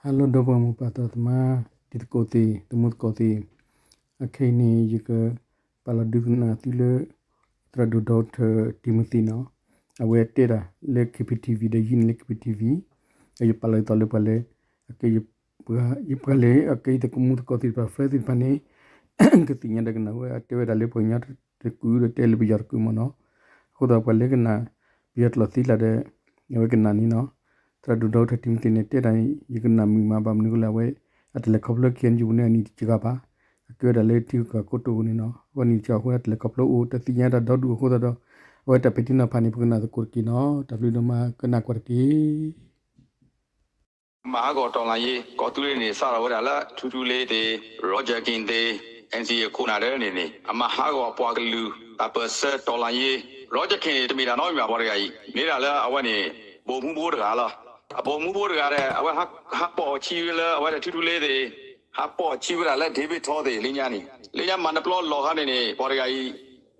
Halo dopo mu patama titkoti temut koti akhini juga pala dugna tile tradu dot Timothy no awe tera le KPTV de yin le KPTV ay pala tole pale akay pale akay te kumut koti pa fredi pane ketinya daga na we atewe dale ponya te kuire tel bijar kumono khoda pale na biat lati la de yawe na ni no tradu dot Timothy ne tera yigna mi ma bam nugula we atle khoblo kien ju ne ni chiga ba ke da le ti ka ko to ni no wani cha ho atle khoblo o ta ti nya da do ho da do wa ta petina pani pu na ko ki no ta bli no ma ka na kwar ki马国当然也搞对的呢，啥了我了，处处来的，罗家金的，还是困难的呢。阿妈哈个八个路，大不是当然也，罗家金的没得哪样把的个，没得了，阿我呢，无木木的个了，啊无木木的个嘞，阿我哈包起了，我的处处来的，哈包起了了，特别操的，人家呢，人家慢的不老哈的呢，把的个，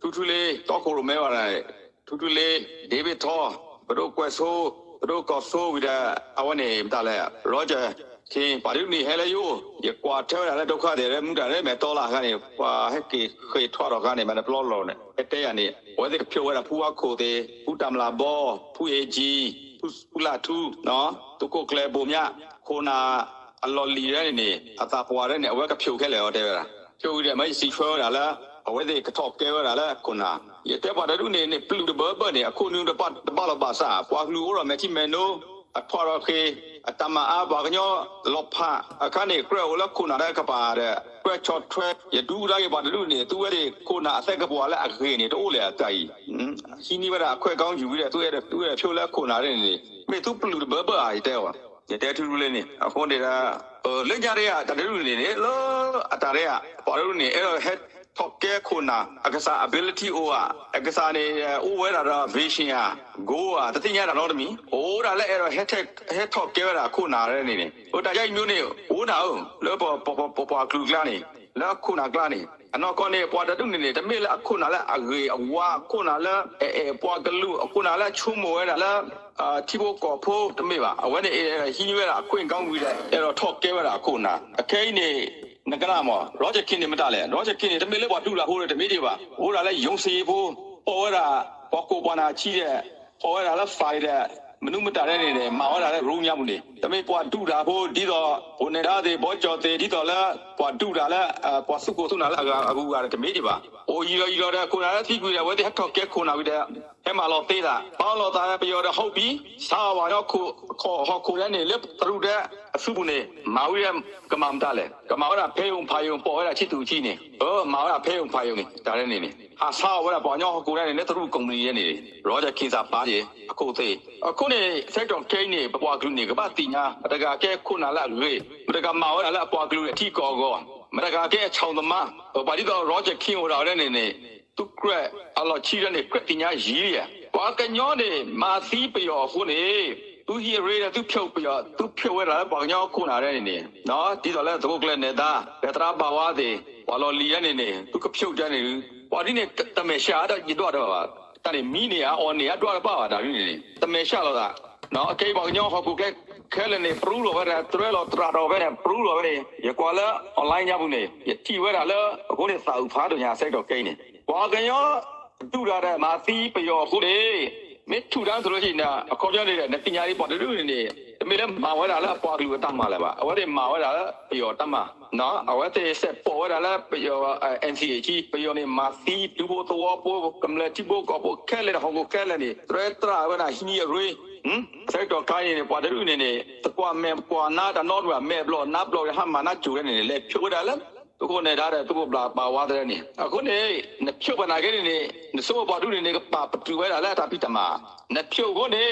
处处来，到口了没完了，处处来，特别操，不都怪说。Pero koso wida awane mtale Roger ki pariu ni hele yu ye kwa thewa la dokha de muda le me tola ka ni kwa he ki thwa ro ka ni ma plo lo ne ete ya ni we de phyo wa phu wa kho de phu tam la bo phu ye ji phu la thu no tu ko kle bo mya khona alo li re ni ata pwa re ni we ka phyo khe le ho de la phyo de mai si chwa la la we de ka thok ke la la khona ye te pa da du ne plu de ba ne akhu nu de pa la ba sa kwa lu ro me chi me no a pwa ro ke atama a ba gnyo lo pha a ka ne kro la khona da ka pa de kwe chot thwe ye du da ye pa du ne tu we de khona a set ka pwa la a ke ni to le a tai hi ni ba da khwe kaung ju de tu ye phyo la khona de ni me tu plu de ba ai te wa ye te tu le ni a khon de da le nya de ya da du ne lo a ta de ya pa du ne head top care kuna agasa ability oa agasa ne o we da vision ya go a ta tinya da no mi o da le head top care da kuna re ni o da yai myu ne o da o le po klu kla ni la kuna kla ni ano ko ne po da du ni da me la kuna la age wa kuna la po klu kuna la chu mo da la ti bo ko pho da me ba a we ne hi ni we da kwin kaung wi da top care da kuna akai ne那个嘛，罗家肯定没打嘞，罗家肯定他没来把住了，或者他没的吧，或者来用谁不，或者包括把那起的，或者来发的，没弄没打嘞呢，马或者来容易不呢，他没把住了不，地道不能打的，把脚的地道了，把住了了，把手骨头那了个个他没的吧，我一了的，可能提过来，我的还靠给可能的。还马老对了，马老大不要的好比，啥玩意儿可人呢？你不รู้的，是不呢？马为了干嘛不嘞？干嘛了？培养，包为了去读书呢？马为了培养呢？当然呢，啥为了把人可人呢？你รู้公理呢？然后就开始把这可对，可呢，这种概念不挂钩呢，个把定啊，这个给可能了个，这个马为了挂钩的提高个，这个给超的嘛，把这个然后就看我了呢。tu kre ala chira ne kre tinya yi ya wa ka nyo ne ma si pe yo hu ne tu hi re tu phyo pe yo tu phyo we la ba nyo khu na de ne no ti do la to kle ne da pe tra ba wa de wa lo li ne tu ka phyo ja ne wa di ne ta me sha da yi do ba ta ne mi ne ya on ne ya do ba ba da ni ne ta me sha lo da no ke ba nyo ho ku ke khele ne pru lo ba tre lo tra do ba ne pru lo ba ne ye kwa la online nya bu ne ye ti we da la ko ne sa u pha do nya sai do ke ne wa ga yo tu da da ma si pe yo hu ne me tu dan so lo chi na a ko ja ne ne ti nya ri pa du ne me le ma wa da la pa lu ta ma la ba wa de ma wa da pe yo ta ma no a wa te se po wa da la pe yo NCH pe yo ne ma si tu bo to wa po kam le ti bo ko po ke le ho ko ke le ni tre tra wa na hi ni re sai to kai ne pa du ne ta kwa me kwa na da no wa me blo na blo ha ma na chu ne le phyo da la tu ko ne da tu ko bla ba wa da ne a ko ne ne phyo ba na ke ne ne so ba du ne pa tu wa da la ta pi ta ma ne phyo ko ne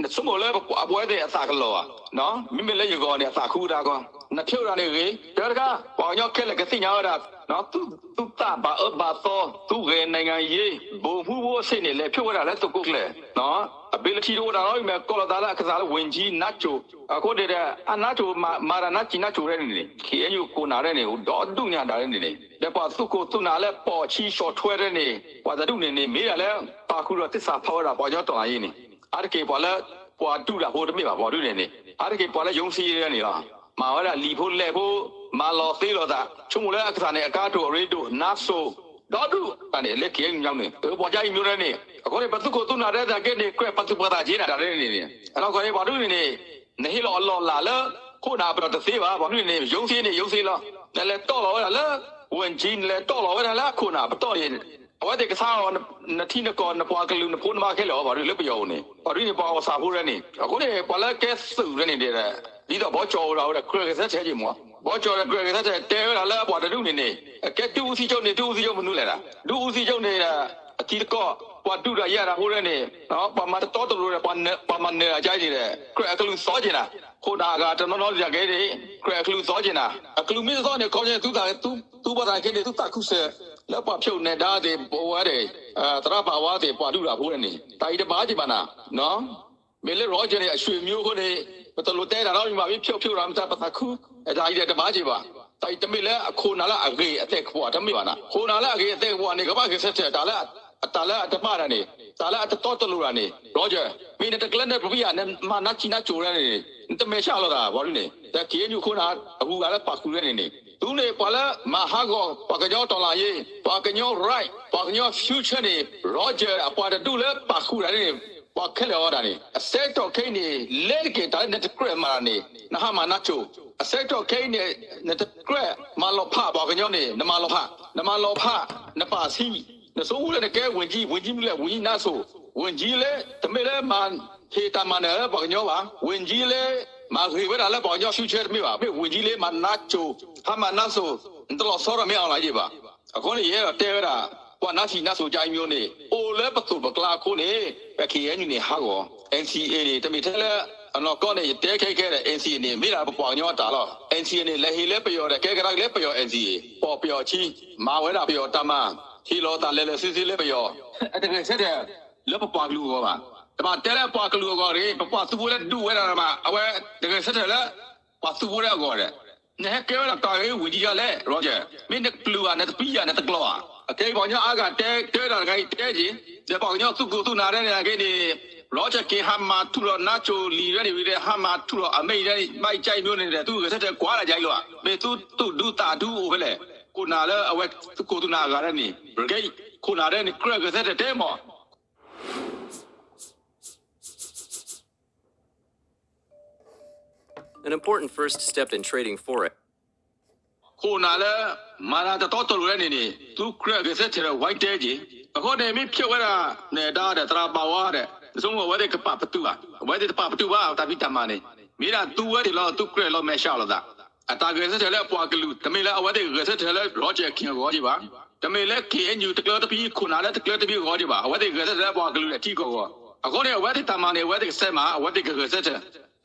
ne so mo le a bwe de a sa ka lo a no mi me le yu ko ne a sa khu da ko ne phyo da ne ge da ka ba nyo ke le ke si nya da no tu ta ba ba so tu ge nai ngan ye bo hu bo se ne le phyo da la tu ko le no ability တို့တော့မြကောလာလာကစားဝင်ကြီးနတ်ချိုအခုတည်းအနတ်ချိုမာရနတ်ချီနတ်ချိုရဲနေလေခေယူကိုနာရဲနေတော့ဒုညာတာရဲနေလေလက်ပါသူကိုသူနာလဲပေါ်ချီရှော့ထွဲရဲနေပွာဒုနေနေမေးရလဲပါခုတော့တစ္ဆာဖောရပေါ်ကြောတော်ရင်းနေအားကေပေါ်လဲပွာတူတာဟိုတမေပါပေါ်ဒုနေနေအားကေပေါ်လဲယုံစီရဲနေလား มาว่าลีพูเล่พูมาลอซีลอตาชุ่มเลยอักษรเนี่ยอากาศตัวรีดูนักโซดอดูตอนนี้เล็กเขียนยังเนี่ยพอใจมีอะไรเนี่ยคนนี้ปัจจุบันตัวน่าได้แต่แค่เนี่ยแค่ปัจจุบันจีน่าได้เนี่ยเราคนนี้บอกดูนี่นี่หล่อหล่อละเลยคนน่าเป็นตัวเสียบ้าบอกดูนี่ยงซีนี่ยงซีละนั่นแหละต่อเราละวันจีนเลยต่อเราละคนน่าเป็นต่อเนี่ยว่าเด็กสาวนาทีนก่อนนปากลืมนพูนมาแค่หล่อบอกดูเล็กประโยชน์เนี่ยบอกดูนี่ปากสาพูดนี่คนนี้พอแล้วแค่สื่อนี่เดียวนี่ต้องบอกโจเราเนี่ยเครื่องเสียจริงมั้งบอกโจเราเครื่องเสียเตะเราบอกดูนี่แค่ดูสิเจ้าเนี่ยดูสิเจ้ามันนู่นเลยนะดูสิเจ้าเนี่ยทีก็ว่าดูระยะเราพูดนี่เนาะประมาณต่อตัวเลยประมาณเนี่ยใจดีเลยเครื่องกลืนซอจีน่ะคนด่ากันจะน้องๆอยากเห็นดิเครื่องกลืนซอจีน่ะกลืนไม่ซอเนี่ยเขาเนี่ยทุกบ้านแค่เนี่ยทุกตาคุเสแล้วปะเพียวเนี่ยด่าเดี๋ยวบอกว่าเดี๋ยวตราบว่าเดี๋ยวปะดูเราพูดนี่ตายจะบ้าจีบ้านะเนาะเมื่อร้อยเจเนี่ยช่วยมิวคนนี้มันตลอดแต่เราอยู่มาวิเพียวรำจะปะตาคุตายจะบ้าจีบ้าตายจะไม่แล้วคนนั่นละอะไรแต่ขวดทำไมวะนะคนนั่นละอะไรแต่ขวดนี่ก็บ้าคือเสียแต่ละจะมาแล้วนี่แต่ละจะต่อตลอดนี่ร้อยเจมีเนี่ยตะกลั่นเนี่ยพี่อ่ะเนี่ยมานักจีน่าจูเลยนี่นี่จะไม่ใช่หรอกว่ารู้นี่แต่เขียนอยู่คนนั้นกูก็แล้วปักกูเลยนี่ดูเนี่ยพอแล้วมาหาก็ปักยอตลาดยี่ปักยอไรปักยอฟิวเจอร์นี่ร้อยเจพอจะดูแล้วปักกูเลยนี่ปักแค่แล้วอะไรนี่เซ็ตโอเคนี่เล่นเกตอะไรเนี่ยจะเกรมานี่นะฮะมานักจูเซ็ตโอเคนี่เนี่ยจะเกรมาลบผ้าปักยอนี่น้ำมาลบผ้าน้ำปาซี那所谓的给文姬那说文姬嘞，他们嘞嘛，黑他妈的包尿吧，文姬嘞嘛黑不啦嘞包尿修车没吧，被文姬嘞嘛拿走，他们那说你都老少了没有来的吧？啊，可能也要带个啦，我那是那说家有呢，我嘞不做不拉可能，别去人家哈个 NCA 的，他们他嘞。เราก็เนี่ยเด็กแค่เอ็นซีเนี่ยไม่ได้ปปย้อนตาหรอกเอ็นซีเนี่ยเลยเล่ไปอยู่เลยแค่ก็ได้เล่ไปอยู่เอ็นซีปอไปอยู่ชีมาไว้ละไปอยู่ตามาที่เราตาเลยซิเล่ไปอยู่แต่ก็เสร็จแล้วปปกลูกว่าแต่มาแต่ละปปกลูกก็เลยปปสุบุเล่ดูไว้ละมาเอาไว้แต่ก็เสร็จแล้วปสุบุเล่ก็เลยเนี่ยแค่ว่าตาเอ้วิจิตรเลยรอเจไม่นึกปลูกเนี่ยปีเนี่ยตะกลัวแค่ปย้อนอากาศเตะอะไรเตะจีเดี๋ยวปย้อนสุกุนาเนี่ยแค่นี้လောချကေဟာမာထူရောနာချိုလီရနေပြီးတဲ့ဟာမာထူရောအမိတ်တဲ့မိုက်ကြိုက်မျိုးနေတဲ့သူကဆက်တဲ့ကွာလာကြိုက်လို့မေသူဒူတာဒူပဲလေကိုနာလဲအဝဲကိုတူနာကလည်းနေဘဂိတ်ကိုနာတဲ့ကရကဆက်တဲ့မော် An important first step in trading forex. ကိုနာလဲမာနာတော်တော်လည်းနေသူကရကဆက်တဲ့ white day ကြီးအခုနေမိဖြုတ်ရတာနေတာတဲ့တရာပါဝါတဲ့สมมติว่าเด็กปะประตูอะว่าเด็กปะประตูว่าตาพิธามาเนี่ยมีแต่ตัวเด็กเราตัวเกลือเราไม่ชอบหรอกแต่ตาเกลือเสร็จแล้วปวดกลือแต่ไม่แล้วว่าเด็กเกลือเสร็จแล้วรอเจ้าเขียนก็จีบะแต่ไม่แล้วเขียนอยู่ตะเกลือตะพีคุณอะไรตะเกลือตะพีก็จีบะว่าเด็กเกลือเสร็จแล้วปวดกลือที่ก็အခုเนี่ยว่าเด็กตามาเนี่ยว่าเด็กเสร็จมาว่าเด็กเกลือเสร็จ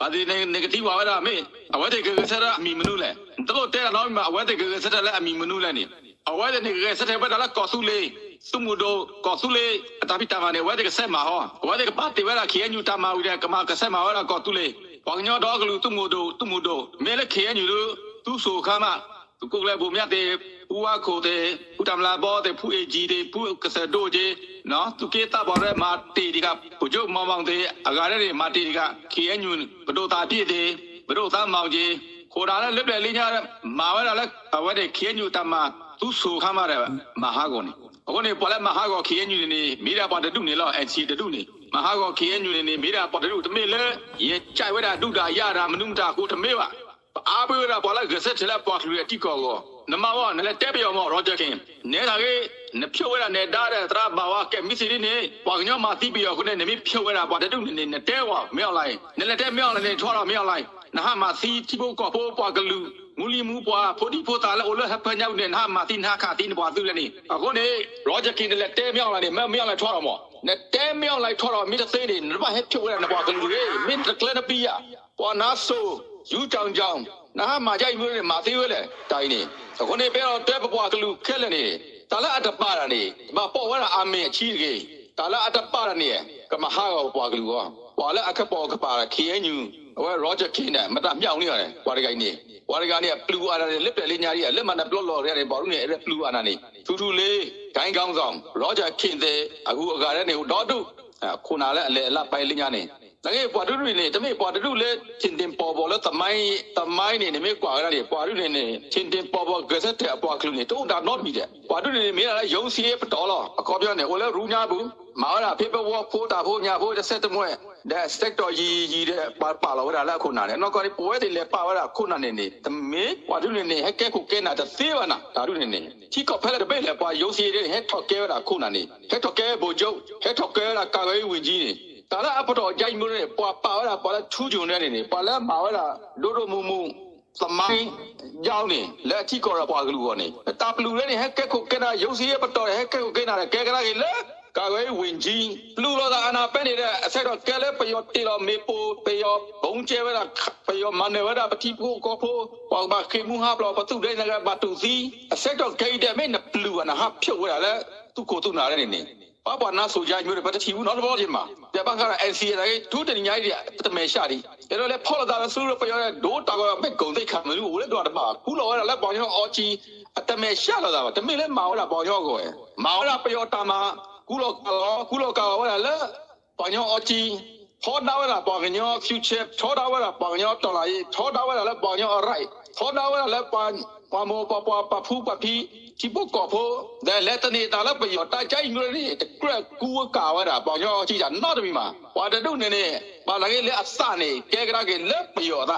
ပါဒီနေဂတိဝါရမေအဝဲတဲ့ကစရအမီမနုလဲတို့တဲ့တော့မှာအဝဲတဲ့ကစရလဲအမီမနုလဲနေအဝဲတဲ့နေကစရဘက်လာကောဆူလေစုမှုတော့ကောဆူလေအတာပိတာမနေဝဲတဲ့ကဆက်မှာဟောဝဲတဲ့ကပါတိဝဲလာခေညူတာမာဝီတဲ့ကမကဆက်မှာဟောလာကောတူလေဘောင်ညောတော့ကလူတုမှုတော့မဲလေခေညူလို့သူ့ဆိုခါမသူကိုလည်းဘုံမြတ်တဲ့ပူဝါခိုတဲ့ဥတမလာဘောတဲ့ဖူအေဂျီတဲ့ဖူကစတို့ကြီးနော်သူကေတာဘော်ရဲမာတီဒီကဘုကျုံမောင်မောင်တဲ့အကားရဲမာတီဒီကခေညူဘဒိုတာပြည့်တဲ့ဘဒိုသားမောင်ကြီးခိုတာလည်းလက်ပြလေးညာမာဝဲလာလည်းအဝဲတဲ့ခေညူတမသူ့ဆိုခါမတဲ့မဟာကုန်နေအခုနေပေါ်လဲမဟာကောခေညူနေမိရာပေါ်တူနေလောက်အစီတူနေမဟာကောခေညူနေမိရာပေါ်တူတမေလဲရေကြိုက်ဝဲတာဒုတာရတာမနုမတာကိုတမေပါအားပေးရပေါ်လဲဂဆက်ချလာပေါ်လူရတိကောကောနမဝနလဲတက်ပြောမောရောဂျာကင်းနေတာကေနဖြိုးဝဲတာနေတာတဲ့သရဘာဝကဲမစ္စရီနေပွားညောမာတိပြောခုနေနမိဖြိုးဝဲတာပေါ်တူနေနေတဲဝမြောက်လိုက်နလဲတဲမြောက်နေထော်တော့မြောက်လိုက်နဟာမာစီတိဘောကောပွားကလူမူလီမူပွားဖိုဒီဖိုတာလဲအိုလဟပညောက်နေဟာမာတိနာခတိနပွားသူလည်းနေအခုနေရောဂျာကင်းလဲတဲမြောက်လာနေမြောက်လိုက်ထော်တော့မောနဲ့တဲမြောက်လိုက်ထော်တော့မိတသေးနေနဘာဟက်ဖြိုးဝဲတာနပွားကလူရေမင်းတကလနပီယာပွားနာဆိုယူကြောင်ကြောင်那哈马家有人马队了，大呢。我那边哦，这不挂个路开了呢，打了阿达巴了呢，把包完了阿妹起个，打了阿达巴了呢，干嘛哈个挂个路啊？挂了阿克包个巴了，开牛，我罗着开呢，没得妙呢嘞，挂这个呢，挂这个呢，布阿那里，立在里伢里，立嘛那布罗那里，包呢，那布阿那里，处处嘞，干刚上，罗着开的，阿古个人呢，有大度，啊，可拿了来拉白里伢呢。那个巴杜瑞呢，他们巴杜嘞，天天包包了，他买呢，你们挂那里，巴杜瑞呢，天天包包，可是这包克呢，都打 not 米的，巴杜瑞没来有些不到了，搞不了呢，我来如家不，马上 paperwork 破打破伢破就 set 么的 set 到一的把了我来困难的，那个你不会的来把我来困难的呢，他没巴杜瑞呢，还给苦给那的谁玩呐，巴杜瑞呢，ที่ก็เพลย์ไปเลย把有些的还讨给了困难的，还讨给不久，还讨给了搞个危机呢。但是阿不多家有人把了把了出穷的呢，把了马了多多木木，什么要呢？来提高了把个路呢？大路呢还给口给那有些不多还给口给那给那个了，搞个危机，路了那那本地的，现在给了不要地了没不不要公家为了不要慢的为了不提不高坡，把开木哈不了把土的那个把土地，现在给的没那路啊那哈票回来了，都过都拿来呢。爸爸拿手机，有的把它提不拿得包进嘛？在办卡了 NC 那个土的人家的，他没下的。然后来跑了大了，收入不要来多大个没工资看没有，我来多的嘛。古老的来帮人熬鸡，他没下了的，他没来买了帮人个，买了不要打嘛。古老搞我来了，帮人熬鸡，好大了帮人 future， 好大了帮人到来，好大了帮人 right， 好大了帮某把铺把皮。ที่พวกก่อพแต่และตอนนี้ตาละประโยชน์ตาใจอยู่นี่แต่กระกูกาวะปองยอที่จะนอดมีมาว่าจะดูเนี่ยว่าละเลยอัศนี่แกกระเกลประโยชน์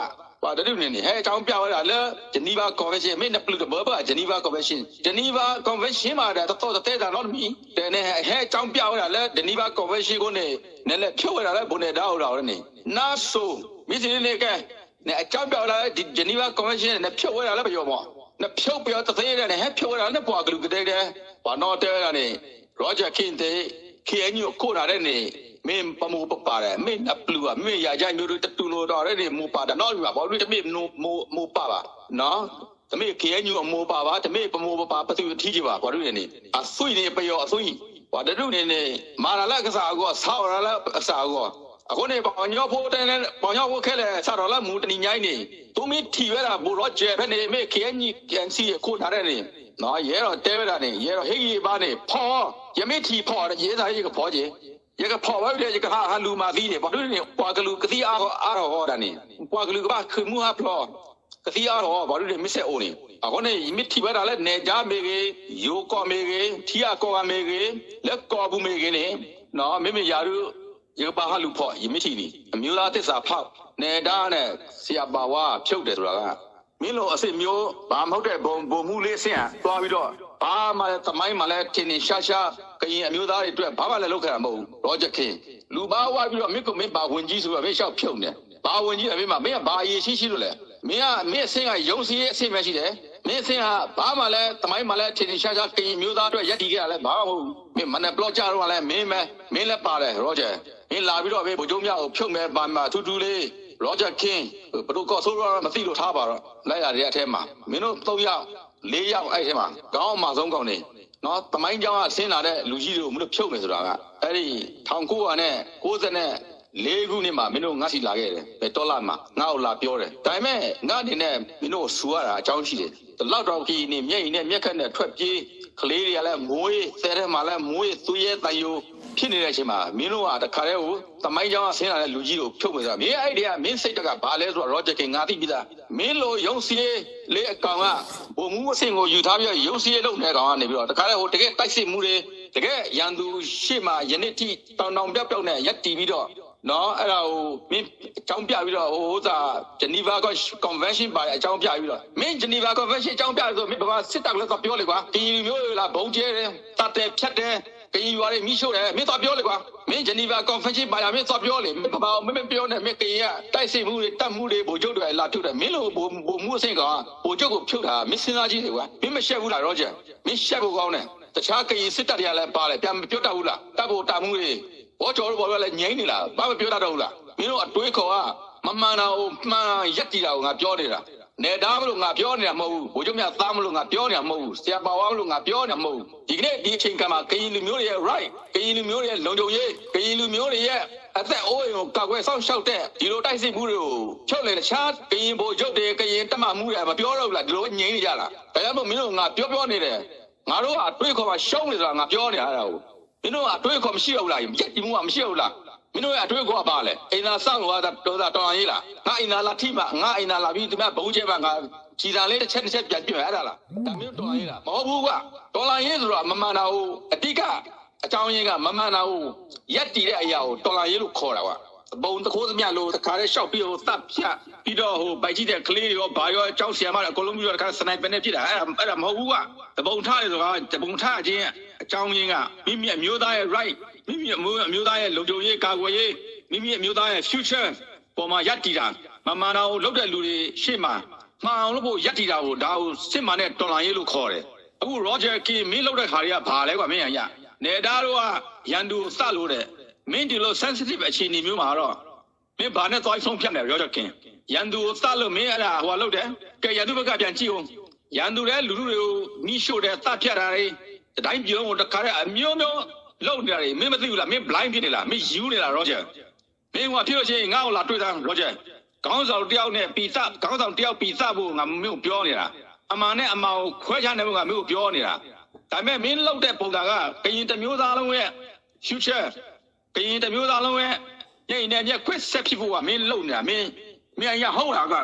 ว่าจะดูเนี่ยให้จ้องเปียวละเลยเจนีวาคอนเวนชั่นไม่นับปลุกเบอร์ป่ะเจนีวาคอนเวนชั่นมาแต่ตัวแต่จะนอดมีแต่เนี่ยให้จ้องเปียวละเลยเจนีวาคอนเวนชั่นก็เนี่ยแหละเที่ยวละเลยบนเนี่ยดาวเราเนี่ยน่าสู้มิสิเนี่ยแกเนี่ยจ้องเปียวละเจนีวาคอนเวนชั่นเนี่ยเที่ยวละเลยประโยชน์มั้ง那票不要这些人，还票了那不个路个的，把那的人呢，罗家看的，看你过来的呢，没把木不把的，没那路啊，没呀家有的土路到的呢，木把的，那嘛，把路的没木把吧，那，他们看你木把吧，他们不木把不就提起吧，把路的呢，啊，所以呢不要，所以，把这路的呢，马上那个啥个，烧了那啥个。အခုနေပေါညောဖို့တဲ့ပေါညောဖို့ခဲလေစတော့လာမူတနိညာနေသူမီထီရတာဘူရောကျဲဖက်နေမေခဲညီကန်စီကိုထားတဲ့နေနော်ရဲတော့တဲရတာနေရဲတော့ဟိကြီးပါနေဖော်ယမေထီဖော်ရဲသားကြီးကဖော်ကြီးရဲကဖော်ပဲရဲကဟာလူမာသီးနေဘာလို့နေပွာကလူကတိအားတော့ဟောတာနေပွာကလူကဘာခမှုဟာဖလောကတိအားတော့ဘာလို့နေမစ်ဆက်အိုနေအခုနေမိထီပဲတာလဲနေကြမေကြီးယိုကောမေကြီးထီရကောမေကြီးလက်ကောဘူးမေကြီးနေနော်မေမေယာရုဒီဘာဟာလူဖို့ယမတိနီအမျိုးသားသစ္စာဖောက်နေတာနဲ့ဆရာပါဝါဖြုတ်တယ်ဆိုတာကမင်းလိုအစစ်မျိုးဘာမဟုတ်တဲ့ဘုံမှုလေးဆင်းသွားပြီးတော့ဘာမှလည်းသမိုင်းမှလည်းထင်ထင်ရှားရှားကရင်အမျိုးသားတွေအတွက်ဘာမှလည်းလုပ်ခဲ့တာမဟုတ်ဘူးရောဂျက်ခင်လူဘာဝပြီးတော့မင်းကမင်းဘာဝင်ကြီးဆိုတော့မင်းလျှောက်ဖြုတ်နေဘာဝင်ကြီးအမေမမင်းကဘာအရေးရှိလို့လဲမင်းအဆင်းကရုံစီရဲ့အဆင်းပဲရှိတယ်မင်းအဆင်းကဘာမှလည်းသမိုင်းမှလည်းထင်ထင်ရှားရှားကရင်မျိုးသားအတွက်ရက်တီခဲ့ရလဲဘာမှမဟုတ်ဘူးမင်းမနဲ့ဘလော့ချတော့လည်းမင်းလည်းပါတယ်ရောဂျက်မင်းလာပြီးတော့ပဲဗိုလ်ချုပ်မြောက်ကိုဖြုတ်မဲ့ပါမှာထူးထူးလေးရောဂျက်ကင်းဘယ်လိုကောဆိုတော့မသိလို့ထားပါတော့လိုက်ရတဲ့အထဲမှာမင်းတို့3ယောက်4ယောက်အဲ့ထဲမှာခေါင်းအမဆုံးကောင်းနေနော်တမိုင်းကြောင်းကဆင်းလာတဲ့လူကြီးတွေကိုမင်းတို့ဖြုတ်မယ်ဆိုတာကအဲ့ဒီ1994ခုနှစ်မှာမင်းတို့ငါစီလာခဲ့တယ်ဘယ်ဒေါ်လာမှာငါ့ကိုလာပြောတယ်ဒါပေမဲ့ငါအနေနဲ့မင်းတို့ဆူရတာအကြောင်းရှိတယ်ဒီလောက်တော့ကြီးနေမျက်ရည်နဲ့မျက်ခက်နဲ့ထွက်ပြေးကလေးတွေကလည်းမွေးဆဲထဲမှာလည်းမွေးသွေးရဲတန်ယိုဖြစ်နေတဲ့အချိန်မှာမင်းတို့ကတခါတည်းကိုတမိုင်းကြောင်းကဆင်းလာတဲ့လူကြီးကိုဖြုတ်မယ်ဆိုတာမင်းအဲ့ဒီကမင်းစိတ်တကဘာလဲဆိုတော့ Roger King ငါသိပြီးသားမင်းလိုရုံစီလေးအကောင်ကဘုံမှုအဆင့်ကိုယူထားပြီးရုံစီလုံးတဲ့ကောင်ကနေပြီးတော့တခါတည်းဟိုတကယ်တိုက်စစ်မှုတွေတကယ်ရန်သူရှေ့မှာယနေ့ထိတောင်ပြောက်နဲ့ရက်တီပြီးတော့နော်အဲ့ဒါကိုမင်းအကြောင်းပြပြီးတော့ဟိုစာဂျနီဗာConvention ပါအကြောင်းပြပြီးတော့မင်းဂျနီဗာConvention အကြောင်းပြဆိုမင်းဘာစစ်တပ်လည်းတော့ပြောလေကွာဒီမျိုးလာဘုံကျဲတယ်တတ်တယ်ဖြတ်တယ်ကရင်ရွာတွေမိရှို့တယ်မင်းတော့ပြောလေကွာမင်းဂျနီဗာConvention ပါရမင်းတော့ပြောလေဘာမင်းပြောနေမင်းကရင်ကတိုက်စစ်မှုတွေတတ်မှုတွေဗိုလ်ချုပ်တွေလာထုတ်တယ်မင်းလိုဗိုလ်မှုအဆင့်ကဗိုလ်ချုပ်ကိုဖြုတ်တာမင်းစဉ်းစားကြည့်လေကွာမင်းမရှက်ဘူးလားရောဂျာမင်းရှက်ဖို့ကောင်းတယ်တခြားကရင်စစ်တပ်တွေကလည်းပါလေပြန်မပြောတတ်ဘူးလားတပ်ဖို့တာမှုတွေဘောကျော်တို့ဘောလည်းငြိမ့်နေလားဘာမှပြောတတ်တော့ဘူးလားမင်းတို့အတွေးခေါ်ကမမှန်တာကိုမှန်ရက်တည်တာကိုငါပြောနေတာနေသားမလို့ငါပြောနေတာမဟုတ်ဘူးဘိုးချုပ်မြတ်သားမလို့ငါပြောနေတာမဟုတ်ဘူးဆရာပါဝါမလို့ငါပြောနေတာမဟုတ်ဘူးဒီကနေ့ဒီအချိန်ကမှကရင်လူမျိုးတွေရဲ့ right ကရင်လူမျိုးတွေရဲ့လုံခြုံရေးကရင်လူမျိုးတွေရဲ့အသက်အိုးအိမ်ကိုကောက်ွယ်ဆောက်ရှောက်တဲ့ဒီလိုတိုက်စစ်မှုတွေကိုချုပ်လေတခြားကရင်ဘိုလ်ချုပ်တွေကရင်တက်မှမှုတွေမပြောတော့ဘူးလားဒီလိုငြိမ့်နေကြလားဒါကြောင့်မို့မင်းတို့ငါပြောနေတယ်ငါတို့ကအတွေးခေါ်မှရှုံးနေဆိုတာငါပြောနေတာအဲ့ဒါကိုမင်းတို့ကအတွေးခေါ်မရှိဘူးလားရက်တီမှုကမရှိဘူးလား မင်းတို့ရဲ့အတွေ့အကြုံကပါလေအိမ်သာစောင့်လို့တော်ရေးလားငါအိမ်သာလာထိမှငါအိမ်သာလာပြီးဒီမှာဘုံကျဲမှာငါခြေတံလေးတစ်ချက်ပြန်ပြည့်အဲ့ဒါလားဒါမင်းတို့တော်ရေးလားမဟုတ်ဘူးကတော်လာရေးဆိုတော့မမှန်တာဟုတ်အတိကအကြောင်းရင်းကမမှန်တာဟုတ်ရက်တီတဲ့အရာကိုတော်လာရေးလို့ခေါ်တာကွာဘုံတစ်ခိုးသမျှလို့တခါတည်းရှောက်ပြီးဟိုတပ်ဖြတ်ပြီးတော့ဟိုဗိုက်ကြီးတဲ့ကလေးရောဘာရောကြောက်ဆီယမအကုန်လုံးပြီးတော့တခါစနိုက်ပါနဲ့ဖြစ်တာအဲ့ဒါမဟုတ်ဘူးကတပုံထားတယ်ဆိုတာတပုံထားခြင်းအကြောင်းရင်းကမိမိအမျိုးသားရဲ့ right မိမိအမျိုးသားရဲ့လုံခြုံရေးကာကွယ်ရေးမိမိအမျိုးသားရဲ့ future ပေါ်မှာရပ်တည်တာမမှန်တာကိုလုပ်တဲ့လူတွေရှေ့မှာမှန်အောင်လုပ်ဖို့ရပ်တည်တာကိုဒါကိုစစ်မှန်တဲ့တော်လှန်ရေးလို့ခေါ်တယ်အခု Roger K မင်းလုပ်တဲ့ခါတွေကဘာလဲကွာမင်းရနေသားတို့ကရန်သူစလို့တဲ့မင်းဒီလို sensitive အခြေအနေမျိုးမှာတော့မင်းဘာနဲ့သွားဆုံးဖြတ်နေရော Roger K ရန်သူစလို့မင်းအဲ့ဒါဟိုလုပ်တယ်ကဲရန်သူဘက်ကပြန်ကြည့်အောင်ရန်သူတဲ့လူတွေကိုမိရှို့တဲ့တပ်ဖြတ်တာတွေတိုင်းပြည်လုံးကိုတခါတည်းအမျိုးမျိုးလုပ်နေတာတွေမင်းမသိဘူးလားမင်း blind ဖြစ်နေလားမင်းယူနေလား Roger မင်းကဖြစ်လို့ရှိရင်ငါ့ကိုလာတွေ့တာ Roger ခေါင်းဆောင်တယောက်နဲ့ပီစခေါင်းဆောင်တယောက်ပီစဖို့ငါမင်းကိုပြောနေတာအမှန်နဲ့အမှန်ကိုခွဲခြားနေဖို့ငါမင်းကိုပြောနေတာဒါပေမဲ့မင်းလောက်တဲ့ပုံစံကကရင်တစ်မျိုးသားလုံးရဲ့ future ကရင်တစ်မျိုးသားလုံးရဲ့ညင်နေခွတ်ဆက်ဖြစ်ဖို့ကမင်းလုံနေတာမင်းအရာဟုတ်တာက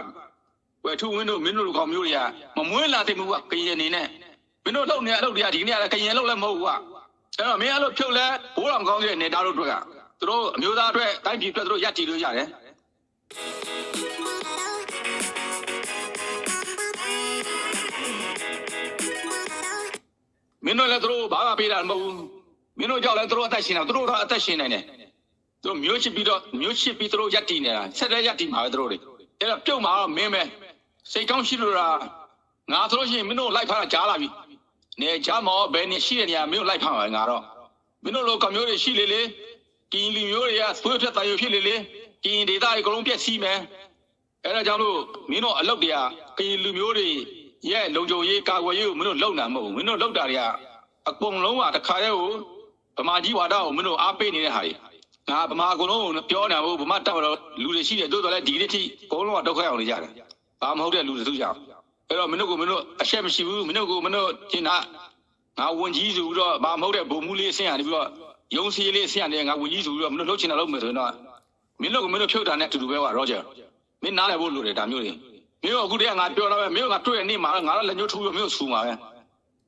ဝယ်ထူဝင်းတို့မင်းတို့လူကောင်မျိုးတွေကမမွေးလာတဲ့မှုကကရင်အနေနဲ့မင်းတို့လုံနေအလုပ်တွေကဒီနေ့ကကရင်လုံလည်းမဟုတ်ဘူးကအဲ့တော့မင်းအဲ့လိုဖြုတ်လဲဘိုးတော်ကောင်းရဲ့နေတာတို့တွေကသူတို့အမျိုးသားအတွက်တိုင်းပြည်အတွက်သူတို့ရပ်တည်လို့ရတယ်မင်းတို့လည်းသူတို့ဘာမှပေးတာမဟုတ်ဘူးမင်းတို့ကြောက်လဲသူတို့အသက်ရှင်တာသူတို့ကအသက်ရှင်နိုင်တယ်သူတို့မျိုးချစ်ပြီးသူတို့ရပ်တည်နေတာဆက်လက်ရပ်တည်မှာပဲသူတို့တွေအဲ့တော့ပြုတ်မှာတော့မင်းပဲစိတ်ကောင်းရှိလို့လားငါဆိုလို့ရှိရင်မင်းတို့လိုက်ဖားတာကြားလာပြီနေကြားမောဘယ်နေရှိတဲ့နေရာမင်းတို့လိုက်ဖားမှာငါတော့မင်းတို့လိုကောင်မျိုးတွေရှိလေကင်းလူမျိုးတွေကသွေးဖြတ်တန်ရုပ်ဖြစ်လေကင်းဒေသတွေအကုန်လုံးပြည့်စည်မယ်အဲ့ဒါကြောင့်လို့မင်းတို့အလုပ်တွေကကင်းလူမျိုးတွေရဲ့လုံခြုံရေးကာကွယ်ရေးကိုမင်းတို့လုပ်နိုင်မဟုတ်ဘူးမင်းတို့လုပ်တာတွေကအကုန်လုံးကတခါတည်းကိုဗမာကြီးဝါဒကိုမင်းတို့အားပေးနေတဲ့ဟာတွေငါဗမာအကုန်လုံးကိုပြောနေဘူးဗမာတက်တော့လူတွေရှိတယ်တိုးတော်လဲဒီနေ့ထိအကုန်လုံးကဒုက္ခရောက်နေကြတယ်ဘာမဟုတ်တဲ့လူတွေသူကြောင့်အဲ့တော့မင်းတို့အရှက်မရှိဘူးမင်းတို့ကျင်တာငါဝန်ကြီးဆိုပြီးတော့ဘာမဟုတ်တဲ့ဘုံမူလေးအဆင့်ရနေပြီးတော့ရုံးစီးလေးအဆင့်ရတယ်ငါဝန်ကြီးဆိုပြီးတော့မင်းတို့လှုပ်ချင်တာလုပ်မယ်ဆိုရင်တော့မင်းတို့ဖြုတ်တာနဲ့အတူတူပဲကွာ Roger မင်းနားလည်ဖို့လိုတယ်ဒါမျိုးတွေမင်းတို့အခုတည်းကငါပြောတော့ပဲမင်းတို့ကတွေ့ရနေမှာငါတော့လက်ညှိုးထိုးပြီးမင်းတို့ဆူမှာပဲ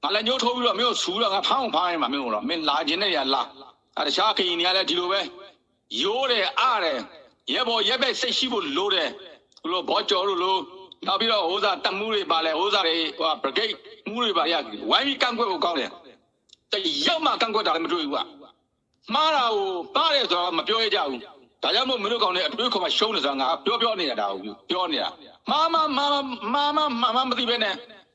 ငါလက်ညှိုးထိုးပြီးတော့မင်းတို့ဆူတော့ငါဖောင်းနေမှာမင်းတို့တော့မင်းလာခြင်းနဲ့ရလာအဲတခြားခရင်တွေကလည်းဒီလိုပဲရိုးတယ်အားတယ်ရဲဘော်ရဲဘက်စိတ်ရှိဖို့လိုတယ်ဘလို့ဘောကျော်လို့လို့နောက်ပြီးတော့ဟိုးစားတက်မှုတွေပါလဲဟိုးစားတွေဟို brigade မှုတွေပါရဝိုင်းပြီးကန့်ကွက်ဖို့ကောင်းတယ်တရောက်မှကန့်ကွက်တာလည်းမတွေ့ဘူးကမှားတာကိုပါတယ်ဆိုတော့မပြောရကြဘူးဒါကြောင့်မို့မင်းတို့ကောင်တွေအတွေးခေါ်မှရှုံးနေဆိုတာငါပြောနေတာဒါကိုပြောနေတာမာမသိပဲနဲ့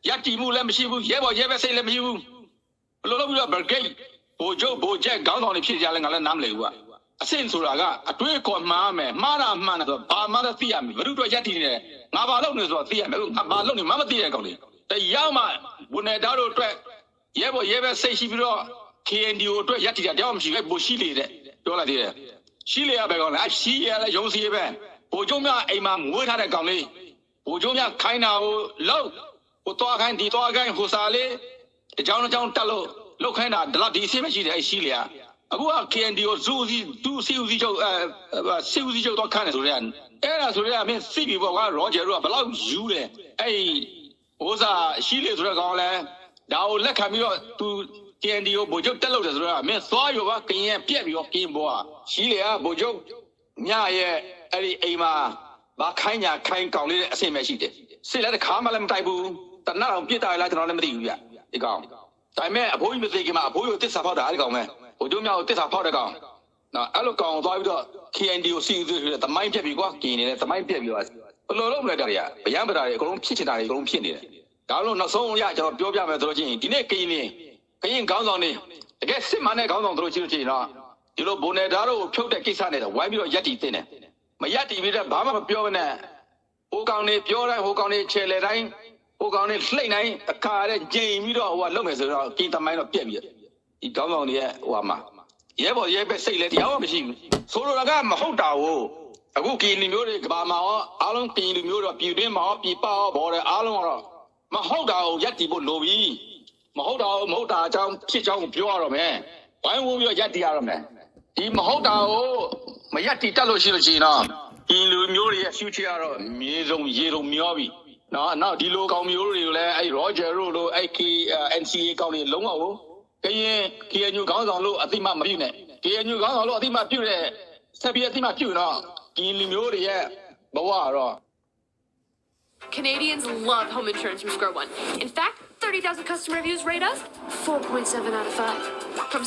ရက်တီမှုလည်းမရှိဘူးရဲဘော်ရဲဘက်စိတ်လည်းမရှိဘူးဘလို့လို့ပြီးတော့ brigade ဘိုလ်ချက်ခေါင်းဆောင်တွေဖြစ်ကြလဲငါလည်းနားမလည်ဘူးကအဆင့်ဆိုတာကအတွေးခေါ်မှားမယ်မှားတာမှန်တယ်ဆိုတော့ဘာမှလည်းသိရမယ်ဘယ်သူတို့ရက်တီနေတယ်ငါဘာလုပ်နေဆိုတော့သိရမယ်ငါဘာလုပ်နေမှမသိတဲ့ကောင်တွေတရောက်မှဝန်နယ်သားတို့အတွက်ရဲဘော်ရဲဘက်စိတ်ရှိပြီးတော့ KNDO အတွက်ရက်တီတာတောင်းမရှိပဲဘိုလ်ရှိလေတဲ့ပြောလိုက်သေးတယ်ရှိလေရပဲကောင်လားရှိရလဲရုံးစီရပဲဘိုလ်ကျုံးများအိမ်မှာငွေထားတဲ့ကောင်လေးဘိုလ်ကျုံးများခိုင်းတာကိုလောက်ဟိုသွားခိုင်းဒီသွားခိုင်းဟိုစားလေးတကြောင်တက်လို့လောက်ခိုင်းတာဒီလောက်ဒီအဆင့်မရှိတယ်ရှိလေရအခုက KNDO ဇူစီဒူစီဦးစီချုပ်စီဦးစီချုပ်တော့ခန့်တယ်ဆိုတဲ့အဲ့ဒါဆိုတဲ့မင်းစီပြီပေါ့ကွာ Roger တို့ကဘလောက်ယူတယ်အဲ့ဟိုစားရှိလေဆိုတဲ့ကောင်လဲဒါကိုလက်ခံပြီးတော့သူ KNDO ဗိုလ်ချုပ်တက်လို့တယ်ဆိုတော့မင်းသွားရောကကရင်ပြက်ပြီးတော့ကင်းဘောကရှိလေကဗိုလ်ချုပ်ညရဲ့အဲ့ဒီအိမ်မှာဘာခိုင်းကောင်လေးတဲ့အဆင့်ပဲရှိတယ်စစ်လည်းတစ်ခါမှလည်းမတိုက်ဘူးတနတ်အောင်ပြစ်တာလားကျွန်တော်လည်းမသိဘူးဗျဒီကောင်ဒါပေမဲ့အဖိုးကြီးမသိခင်မှာအဖိုးကြီးကိုတစ္ဆာဖောက်တာအဲ့ဒီကောင်ပဲဗိုလ်ချုပ်မြောက်ကိုတစ္ဆာဖောက်တဲ့ကောင်နော်အဲ့လိုကောင်သွားပြီးတော့ KNDO စီဆိုတဲ့သမိုင်းပြက်ပြီးကွာကင်းနေတဲ့သမိုင်းပြက်ပြီးတော့ဘယ်လိုလုပ်မလဲတာတွေကဗျမ်းပတာတွေအကုန်လုံးဖြစ်ချင်တာတွေအကုန်လုံးဖြစ်နေတယ်ဒါလို့နောက်ဆုံးရကျွန်တော်ပြောပြမယ်ဆိုလို့ချင်းဒီနေ့ကရင်ခေါင်းဆောင်နေတကယ်စစ်မှန်တဲ့ခေါင်းဆောင်တို့ရှိလို့ချင်းတော့ဒီလိုဘုံနယ်သားတို့ဖြုတ်တဲ့ကိစ္စနဲ့တော့ဝိုင်းပြီးတော့ရက်တီတင်တယ်မရက်တီပြီးတော့ဘာမှမပြောဘဲနဲ့ဟိုကောင်နေပြောတိုင်းဟိုကောင်နေခြေလေတိုင်းဟိုကောင်နေလှိမ့်တိုင်းအခါတဲ့ဂျိန်ပြီးတော့ဟိုကလုပ်မယ်ဆိုတော့ကင်းသမိုင်းတော့ပြက်ပြီးဒီခေါင်းဆောင်တွေရဲ့ဟိုမှာရဲဘော်ရဲပဲစိတ်လဲတရားမှမရှိဘူးဆိုလိုတာကမဟုတ်တာကိုအခုကင်းလူမျိုးတွေကဘာမှရောအားလုံးကင်းလူမျိုးတော့ပြည်တွင်းမှာရောပြည်ပရောဘော်တယ်အားလုံးကတော့မဟုတ်တာကိုရက်တီဖို့လိုပြီမဟုတ်တာအကြောင်းဖြစ်ကြောင်းပြောရတော့မယ်ဝိုင်းဝန်းပြီးရက်တီရတော့မယ်ဒီမဟုတ်တာကို မရက်တီတက်လို့ရှိလို့ရှိရင်တော့ဒီလူမျိုးတွေရဲ့ future ကတော့မြေဆုံးရေလုံးမျောပြီနော်နောက်ဒီလိုကောင်မျိုးတွေကိုလည်းအဲ့ Roger တို့လို့အဲ့ NCA ကောင်တွေလုံးဝကရင် KNU ခေါင်းဆောင်လို့အတိမမပြုနဲ့ KNU ခေါင်းဆောင်လို့အတိမပြုတဲ့ဆက်ပြီးအတိမပြုတော့ဒီလူမျိုးတွေရဲ့ဘဝကတော့ Canadians love home insurance from Square One. In fact, 30,000 customer reviews rate us 4.7 out of 5. From